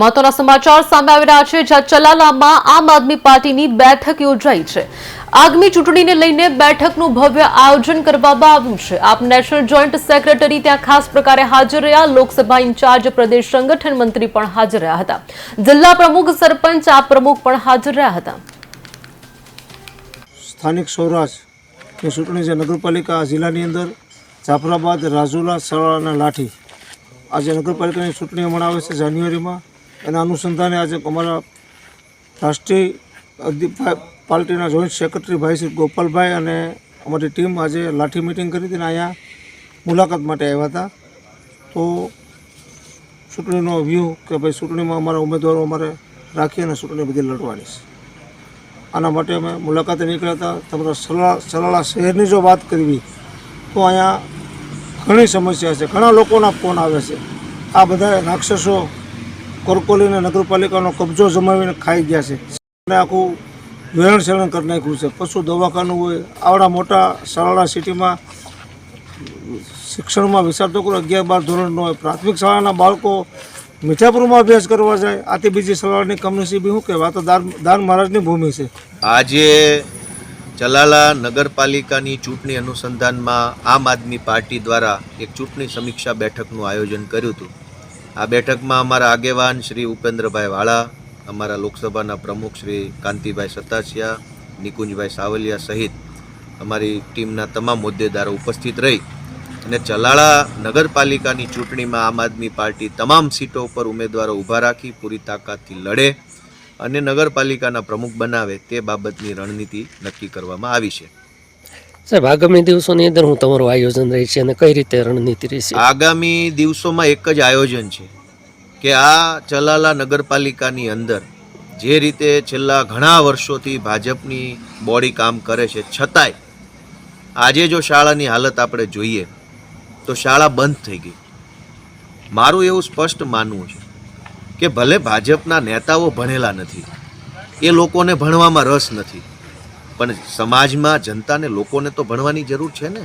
મહત્વના સમાચાર સામે આવી રહ્યા છે, જ્યાં ચલાલામાં આમ આદમી પાર્ટીની બેઠક યોજાઈ છે। આગામી ચૂંટણીને લઈને બેઠકનું ભવ્ય આયોજન કરવામાં આવ્યું છે। આપ નેશનલ જોઈન્ટ સેક્રેટરી ત્યાં ખાસ પ્રકારે હાજર રહ્યા। લોકસભા ઇન્ચાર્જ પ્રદેશ સંગઠન મંત્રી પણ હાજર રહ્યા હતા। જિલ્લા પ્રમુખ, સરપંચ, આપ પ્રમુખ પણ હાજર રહ્યા હતા। સ્થાનિક સૌરાષ્ટ્રની ચૂંટણી છે નગરપાલિકા જિલ્લાની અંદર જાફરાબાદ, રાજુલા, સરાળા અને લાઠી આજે નગરપાલિકાની ચૂંટણી હમણાં આવે છે જાન્યુઆરીમાં। એના અનુસંધાને આજે અમારા રાષ્ટ્રીય પાર્ટીના જોઈન્ટ સેક્રેટરી ભાઈ શ્રી ગોપાલભાઈ અને અમારી ટીમ આજે લાઠી મિટિંગ કરી હતી અને અહીંયા મુલાકાત માટે આવ્યા હતા। તો ચૂંટણીનો વ્યૂહ કે ભાઈ ચૂંટણીમાં અમારા ઉમેદવારો અમારે રાખી અને ચૂંટણી બધી લડવાની છે, આના માટે અમે મુલાકાતે નીકળ્યા હતા। તમારા સલાલા શહેરની જો વાત કરવી તો અહીંયા ઘણી સમસ્યા છે, ઘણા લોકોના ફોન આવે છે। આ બધા રાક્ષસો કોરકોલીને નગરપાલિકાનો કબજો જમાવીને ખાઈ ગયા છે અને આખું વેરણ શેરણ કરી નાખ્યું છે। પશુ દવાખાનું હોય, આવડા મોટા સલાલા સિટીમાં શિક્ષણમાં વિચાર તો કરો 11-12 ધોરણનો હોય, પ્રાથમિક શાળાના બાળકો મીઠાપુરમાં અભ્યાસ કરવા જાય। આથી બીજી સલાલાની કમનસીબી શું કહેવાય, તો દાન મહારાજની ભૂમિ છે। આજે ચલાલા નગરપાલિકાની ચૂંટણી અનુસંધાનમાં આમ આદમી પાર્ટી દ્વારા એક ચૂંટણી સમીક્ષા બેઠકનું આયોજન કર્યું હતું। આ બેઠકમાં અમારા આગેવાન શ્રી ઉપેન્દ્રભાઈ વાળા, અમારા લોકસભાના પ્રમુખ શ્રી કાંતિભાઈ સતાસિયા, નિકુંજભાઈ સાવલિયા સહિત અમારી ટીમના તમામ હોદ્દેદારો ઉપસ્થિત રહી અને ચલાલા નગરપાલિકાની ચૂંટણીમાં આમ આદમી પાર્ટી તમામ સીટો ઉપર ઉમેદવારો ઊભા રાખી પૂરી તાકાતથી લડે અને નગરપાલિકાના પ્રમુખ બનાવે તે બાબતની રણનીતિ નક્કી કરવામાં આવી છે। સાહેબ, આગામી દિવસોની અંદર હું તમારું આયોજન રહી છે અને કઈ રીતે રણનીતિ રહેશે? આગામી દિવસોમાં એક જ આયોજન છે કે આ ચલાલા નગરપાલિકાની અંદર જે રીતે છેલ્લા ઘણા વર્ષોથી ભાજપની બોડી કામ કરે છે, છતાંય આજે જો શાળાની હાલત આપણે જોઈએ તો શાળા બંધ થઈ ગઈ। મારું એવું સ્પષ્ટ માનવું છે કે ભલે ભાજપના નેતાઓ ભણેલા નથી, એ લોકોને ભણવામાં રસ નથી, પણ સમાજમાં જનતાને લોકોને તો ભણવાની જરૂર છે ને।